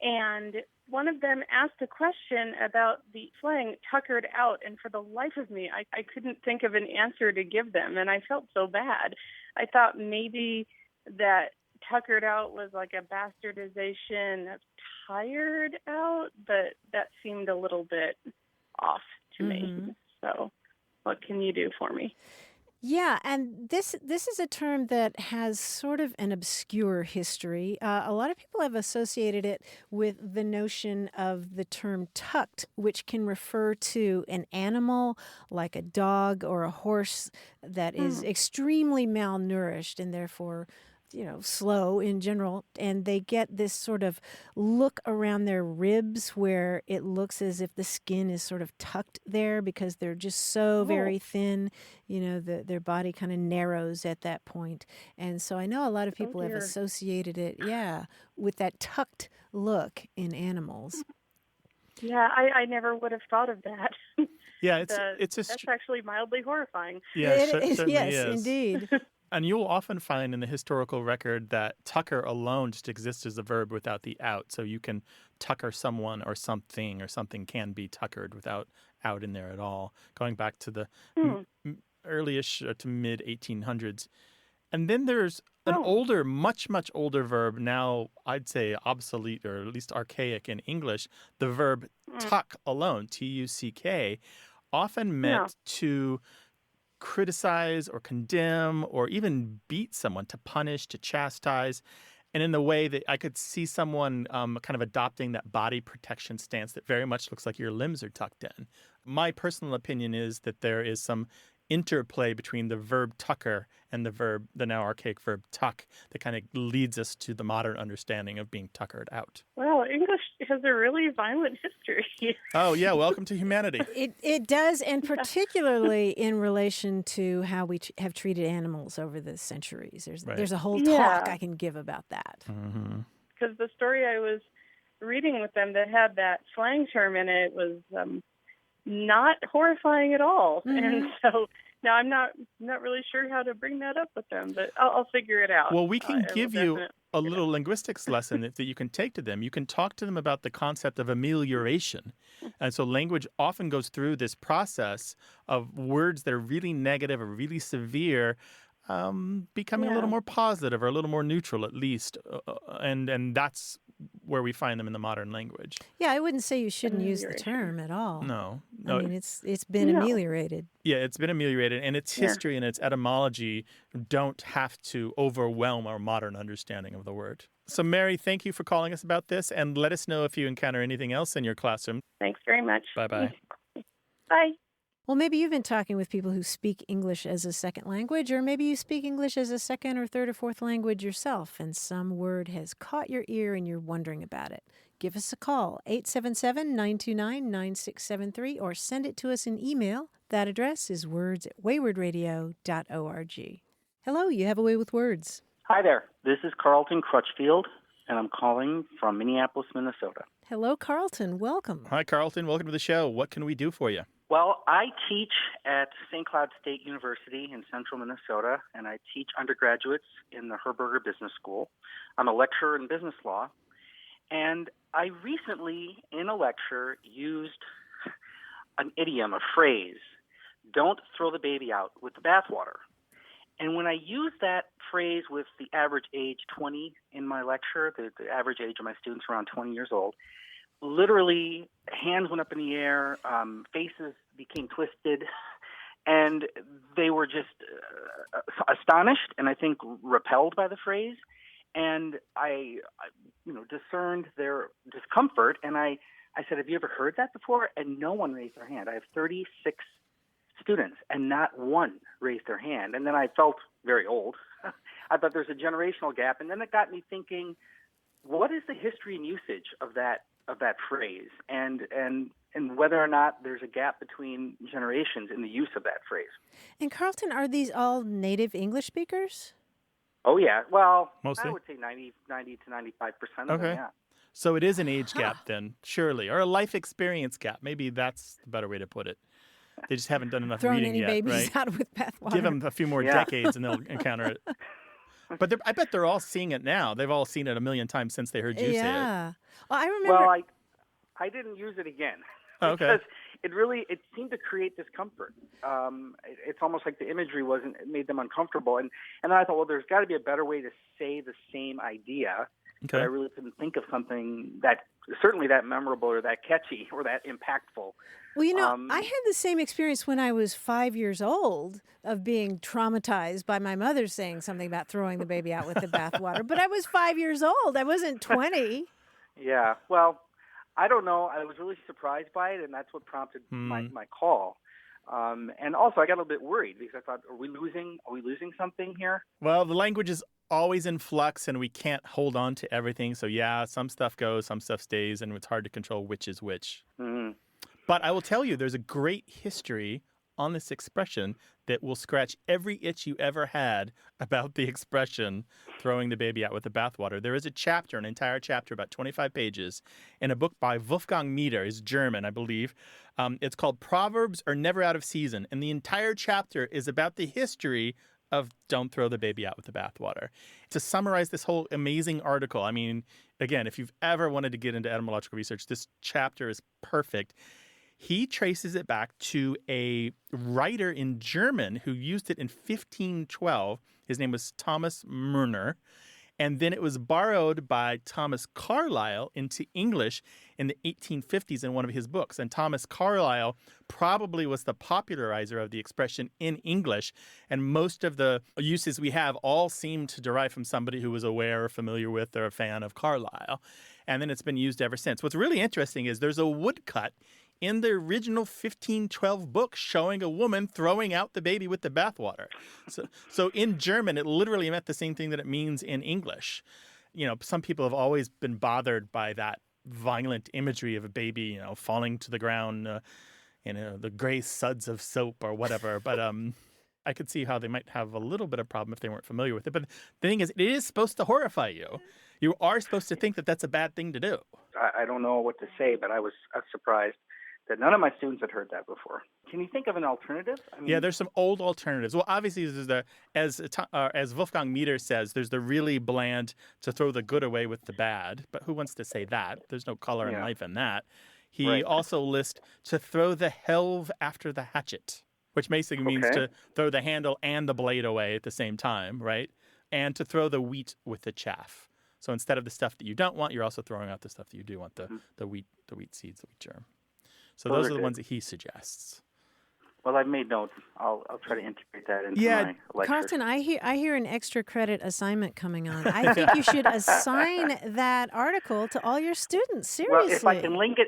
and one of them asked a question about the slang tuckered out, and for the life of me, I couldn't think of an answer to give them, and I felt so bad. I thought maybe that tuckered out was like a bastardization of tired out, but that seemed a little bit off to me. So what can you do for me? Yeah, and this is a term that has sort of an obscure history. A lot of people have associated it with the notion of the term tucked, which can refer to an animal like a dog or a horse that is extremely malnourished and therefore slow in general, and they get this sort of look around their ribs where it looks as if the skin is sort of tucked there because they're just so very thin. Their body kind of narrows at that point. And so I know a lot of people have associated it, with that tucked look in animals. Yeah, I never would have thought of that. Yeah, that's actually mildly horrifying. Yeah, it is. Certainly Yes, is. indeed. And you'll often find in the historical record that tucker alone just exists as a verb without the out. So you can tucker someone or something can be tuckered without out in there at all, going back to the early-ish to mid-1800s. And then there's an older, much, much older verb, now I'd say obsolete or at least archaic in English, the verb tuck alone, T-U-C-K, often meant to criticize or condemn or even beat someone, to punish, to chastise. And in the way that I could see someone kind of adopting that body protection stance that very much looks like your limbs are tucked in. My personal opinion is that there is some interplay between the verb tucker and the now archaic verb tuck, that kind of leads us to the modern understanding of being tuckered out. Well, English has a really violent history. Oh, yeah. Welcome to humanity. It does, and particularly in relation to how we have treated animals over the centuries. There's a whole talk I can give about that. Because the story I was reading with them that had that slang term in it was not horrifying at all. And so now I'm not really sure how to bring that up with them, but I'll figure it out. Well, we can give you a little linguistics lesson that you can take to them. You can talk to them about the concept of amelioration. And so language often goes through this process of words that are really negative or really severe becoming a little more positive or a little more neutral at least. And that's where we find them in the modern language. Yeah, I wouldn't say you shouldn't use the term at all. No. I mean, it's been ameliorated. Yeah, it's been ameliorated, and its history and its etymology don't have to overwhelm our modern understanding of the word. So, Mary, thank you for calling us about this, and let us know if you encounter anything else in your classroom. Thanks very much. Bye-bye. Bye. Well, maybe you've been talking with people who speak English as a second language, or maybe you speak English as a second or third or fourth language yourself, and some word has caught your ear and you're wondering about it. Give us a call, 877-929-9673, or send it to us in email. That address is words@waywardradio.org. Hello, you have a way with words. Hi there. This is Carlton Crutchfield, and I'm calling from Minneapolis, Minnesota. Hello, Carlton. Welcome. Hi, Carlton. Welcome to the show. What can we do for you? Well, I teach at St. Cloud State University in central Minnesota, and I teach undergraduates in the Herberger Business School. I'm a lecturer in business law, and I recently, in a lecture, used an idiom, a phrase, don't throw the baby out with the bathwater. And when I used that phrase with the average age 20 in my lecture, the average age of my students around 20 years old, literally hands went up in the air, faces became twisted, and they were just astonished and I think repelled by the phrase. And I discerned their discomfort, and I said, have you ever heard that before? And no one raised their hand. I have 36 students, and not one raised their hand. And then I felt very old. I thought there's a generational gap, and then it got me thinking, what is the history and usage of that phrase, and whether or not there's a gap between generations in the use of that phrase. And Carlton, are these all native English speakers? Oh, yeah. Well, mostly? I would say 90 to 95% of them, yeah. So it is an age gap then, surely, or a life experience gap. Maybe that's the better way to put it. They just haven't done enough reading yet, babies right? out with bathwater. Give them a few more decades and they'll encounter it. But I bet they're all seeing it now. They've all seen it a million times since they heard you say it. Yeah. Well, I remember. Well, I didn't use it again. Okay. Because it seemed to create discomfort. It's almost like the imagery it made them uncomfortable. And then I thought, well, there's got to be a better way to say the same idea. Okay. But I really couldn't think of something that certainly that memorable or that catchy or that impactful. Well, I had the same experience when I was 5 years old of being traumatized by my mother saying something about throwing the baby out with the bathwater. But I was 5 years old. I wasn't 20. Yeah. Well, I don't know. I was really surprised by it, and that's what prompted my call. And also, I got a little bit worried because I thought, are we losing something here? Well, the language is always in flux, and we can't hold on to everything. So, yeah, some stuff goes, some stuff stays, and it's hard to control which is which. Mm-hmm. But I will tell you, there's a great history on this expression that will scratch every itch you ever had about the expression throwing the baby out with the bathwater. There is a chapter, an entire chapter, about 25 pages, in a book by Wolfgang Mieder. He's German, I believe. It's called Proverbs Are Never Out of Season. And the entire chapter is about the history of don't throw the baby out with the bathwater. To summarize this whole amazing article, I mean, again, if you've ever wanted to get into etymological research, this chapter is perfect. He traces it back to a writer in German who used it in 1512. His name was Thomas Murner. And then it was borrowed by Thomas Carlyle into English in the 1850s in one of his books. And Thomas Carlyle probably was the popularizer of the expression in English. And most of the uses we have all seem to derive from somebody who was aware or familiar with or a fan of Carlyle. And then it's been used ever since. What's really interesting is there's a woodcut in the original 1512 book showing a woman throwing out the baby with the bathwater. So in German, it literally meant the same thing that it means in English. Some people have always been bothered by that violent imagery of a baby, falling to the ground, the gray suds of soap or whatever. But I could see how they might have a little bit of problem if they weren't familiar with it. But the thing is, it is supposed to horrify you. You are supposed to think that that's a bad thing to do. I don't know what to say, but I was surprised that none of my students had heard that before. Can you think of an alternative? Yeah, there's some old alternatives. Well, obviously, there's as Wolfgang Meter says, there's the really bland to throw the good away with the bad. But who wants to say that? There's no color in life in that. He also lists to throw the helve after the hatchet, which basically means to throw the handle and the blade away at the same time, right? And to throw the wheat with the chaff. So instead of the stuff that you don't want, you're also throwing out the stuff that you do want, the wheat seeds, the wheat germ. So those are the ones that he suggests. Well, I've made notes. I'll try to integrate that into my lecture. Carlton, I hear an extra credit assignment coming on. I think you should assign that article to all your students. Seriously. Well, if I can link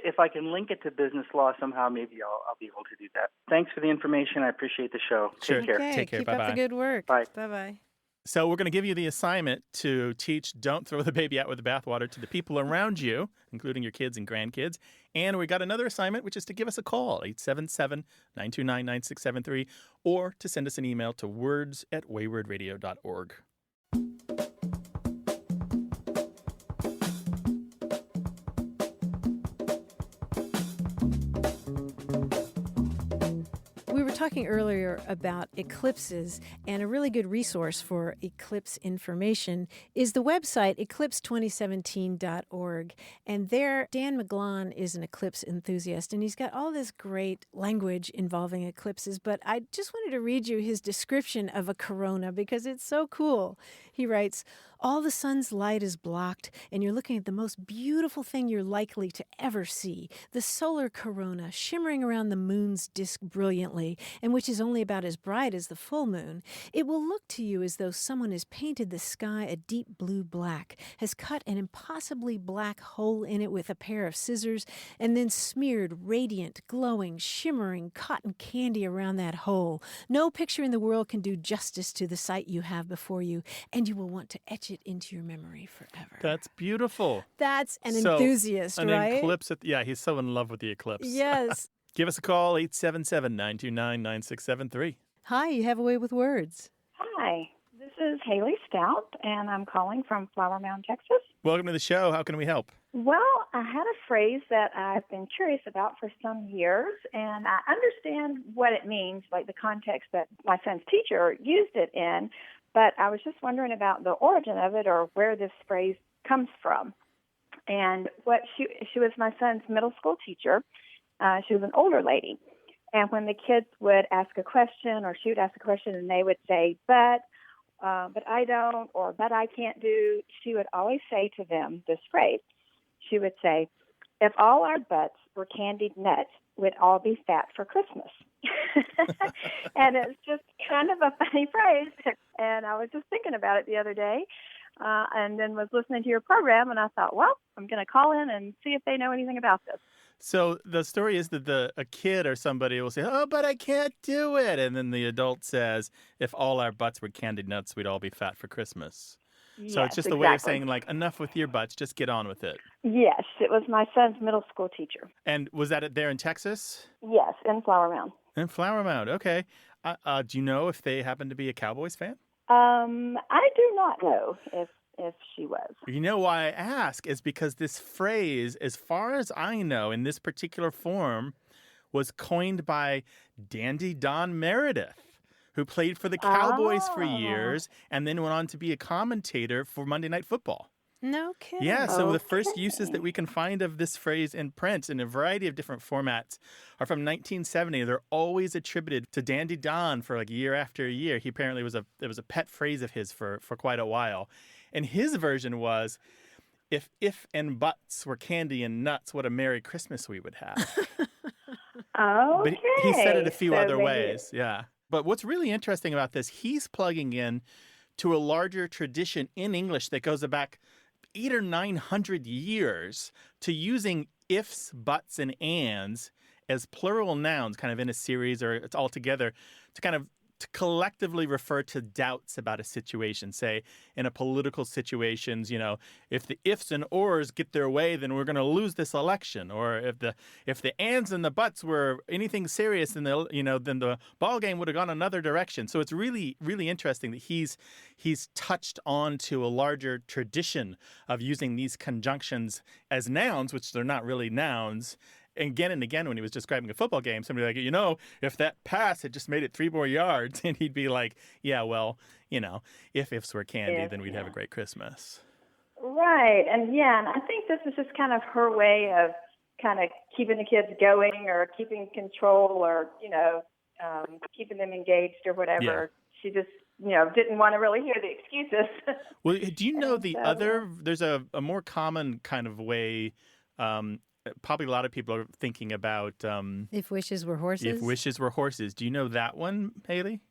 it to business law somehow, maybe I'll be able to do that. Thanks for the information. I appreciate the show. Sure. Take care. Okay, Take care. keep Bye-bye. up the good work. Bye. Bye-bye. So we're going to give you the assignment to teach Don't Throw the Baby Out with the Bathwater to the people around you, including your kids and grandkids. And we got another assignment, which is to give us a call, 877-929-9673, or to send us an email to words@waywardradio.org. We were talking earlier about eclipses, and a really good resource for eclipse information is the website eclipse2017.org. And there, Dan McGlon is an eclipse enthusiast, and he's got all this great language involving eclipses. But I just wanted to read you his description of a corona because it's so cool. He writes, "All the sun's light is blocked, and you're looking at the most beautiful thing you're likely to ever see, the solar corona shimmering around the moon's disk brilliantly, and which is only about as bright as the full moon. It will look to you as though someone has painted the sky a deep blue black, has cut an impossibly black hole in it with a pair of scissors, and then smeared radiant, glowing, shimmering cotton candy around that hole. No picture in the world can do justice to the sight you have before you, and you will want to etch it into your memory forever." That's beautiful. That's an enthusiast, an right? Eclipse. He's so in love with the eclipse. Yes. Give us a call, 877-929-9673. Hi, you have a way with words. Hi, this is Haley Stout, and I'm calling from Flower Mound, Texas. Welcome to the show. How can we help? Well, I had a phrase that I've been curious about for some years, and I understand what it means, like the context that my son's teacher used it in, but I was just wondering about the origin of it or where this phrase comes from. And she was my son's middle school teacher. She was an older lady. And when the kids would ask a question or she would ask a question and they would say, but I don't, or but I can't do, she would always say to them this phrase. She would say, "If all our butts were candied nuts, we'd all be fat for Christmas." And it's just kind of a funny phrase. And I was just thinking about it the other day. And then was listening to your program, and I thought, well, I'm going to call in and see if they know anything about this. So the story is that a kid or somebody will say, "Oh, but I can't do it." And then the adult says, "If all our butts were candied nuts, we'd all be fat for Christmas." Yes, So it's just a way of saying, like, enough with your butts, just get on with it. Yes, it was my son's middle school teacher. And was that there in Texas? Yes, in Flower Mound. In Flower Mound, okay. Do you know if they happen to be a Cowboys fan? I do not know if she was. You know why I ask is because this phrase, as far as I know, in this particular form, was coined by Dandy Don Meredith, who played for the Cowboys for years and then went on to be a commentator for Monday Night Football. No kidding. Yeah, so the first uses that we can find of this phrase in print in a variety of different formats are from 1970. They're always attributed to Dandy Don for like year after year. He apparently was a pet phrase of his for quite a while. And his version was, if and buts were candy and nuts, what a Merry Christmas we would have. Okay. But he said it a few So other maybe ways, yeah. But what's really interesting about this, he's plugging in to a larger tradition in English that goes back 800 or 900 years to using ifs, buts, and ands as plural nouns kind of in a series or it's all together to kind of to collectively refer to doubts about a situation. Say, in a political situations, if the ifs and ors get their way, then we're going to lose this election. Or if the ands and the buts were anything serious, then the ball game would have gone another direction. So it's really, really interesting that he's touched on to a larger tradition of using these conjunctions as nouns, which they're not really nouns. Again and again, when he was describing a football game, somebody like, if that pass had just made it 3 more yards, and he'd be like, yeah, well, if ifs were candy, then we'd have a great Christmas. Right. And I think this is just kind of her way of kind of keeping the kids going or keeping control or, keeping them engaged or whatever. Yeah. She just, didn't want to really hear the excuses. Well, do you know there's a more common kind of way, probably a lot of people are thinking about... if wishes were horses? If wishes were horses. Do you know that one, Haley?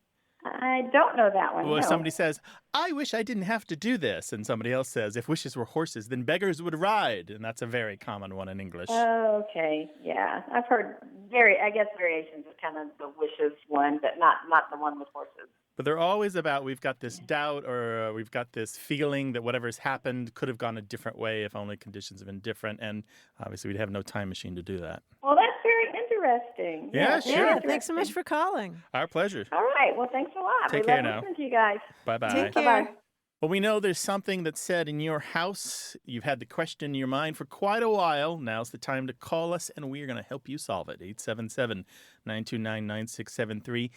I don't know that one. Well, if no. somebody says, I wish I didn't have to do this, and somebody else says, if wishes were horses, then beggars would ride. And that's a very common one in English. Oh, okay. Yeah. I've heard variations of kind of the wishes one, but not the one with horses. But they're always about we've got this doubt or we've got this feeling that whatever's happened could have gone a different way if only conditions have been different. And obviously we'd have no time machine to do that. Well, that's very interesting. Yeah, sure. Yeah, thanks so much for calling. Our pleasure. All right. Well, thanks a lot. Take we care love now. listening to you guys. Bye-bye. Take care. Bye-bye. Well, we know there's something that's said in your house. You've had the question in your mind for quite a while. Now's the time to call us, and we're going to help you solve it. 877-929-9673.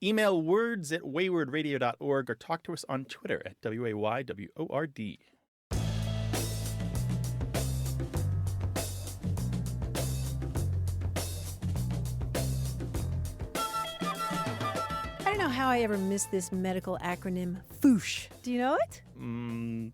Email words@waywardradio.org or talk to us on Twitter at WAYWORD. I don't know how I ever missed this medical acronym, FOOSH. Do you know it?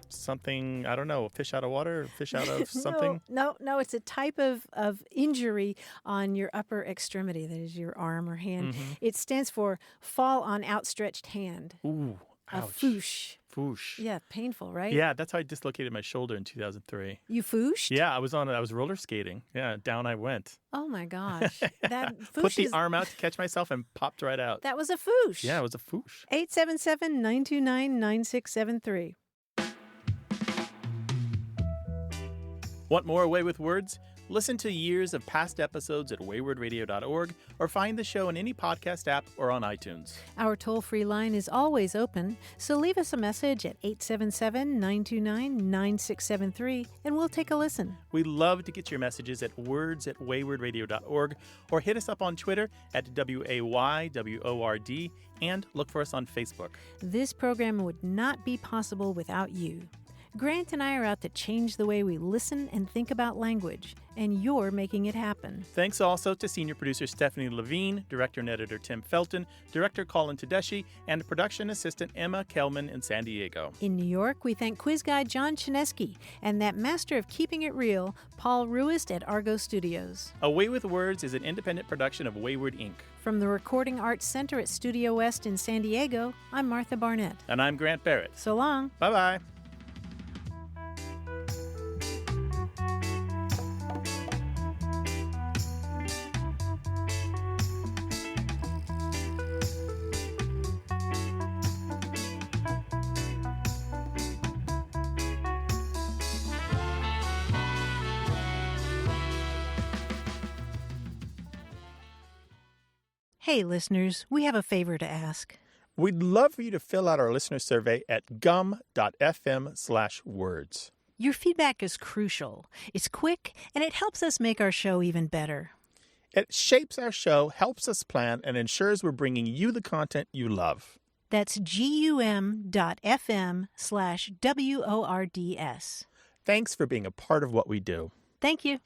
Something, I don't know, fish out of water, fish out of something? No, it's a type of injury on your upper extremity, that is your arm or hand. Mm-hmm. It stands for fall on outstretched hand. Ooh, ouch. A FOOSH. FOOSH. Yeah, painful, right? Yeah, that's how I dislocated my shoulder in 2003. You FOOShed? Yeah, I was roller skating. Yeah, down I went. Oh my gosh. That Put the arm out to catch myself and popped right out. That was a FOOSH. Yeah, it was a FOOSH. 877-929-9673. Want more Away with Words? Listen to years of past episodes at waywardradio.org or find the show in any podcast app or on iTunes. Our toll-free line is always open, so leave us a message at 877-929-9673 and we'll take a listen. We love to get your messages at words@waywardradio.org or hit us up on Twitter at WAYWORD and look for us on Facebook. This program would not be possible without you. Grant and I are out to change the way we listen and think about language, and you're making it happen. Thanks also to senior producer Stephanie Levine, director and editor Tim Felton, director Colin Tedeschi, and production assistant Emma Kelman in San Diego. In New York, we thank quiz guy John Chinesky and that master of keeping it real, Paul Ruist at Argo Studios. Away with Words is an independent production of Wayward Inc. From the Recording Arts Center at Studio West in San Diego, I'm Martha Barnett. And I'm Grant Barrett. So long. Bye-bye. Hey, listeners, we have a favor to ask. We'd love for you to fill out our listener survey at gum.fm/words. Your feedback is crucial. It's quick, and it helps us make our show even better. It shapes our show, helps us plan, and ensures we're bringing you the content you love. That's gum.fm/WORDS. Thanks for being a part of what we do. Thank you.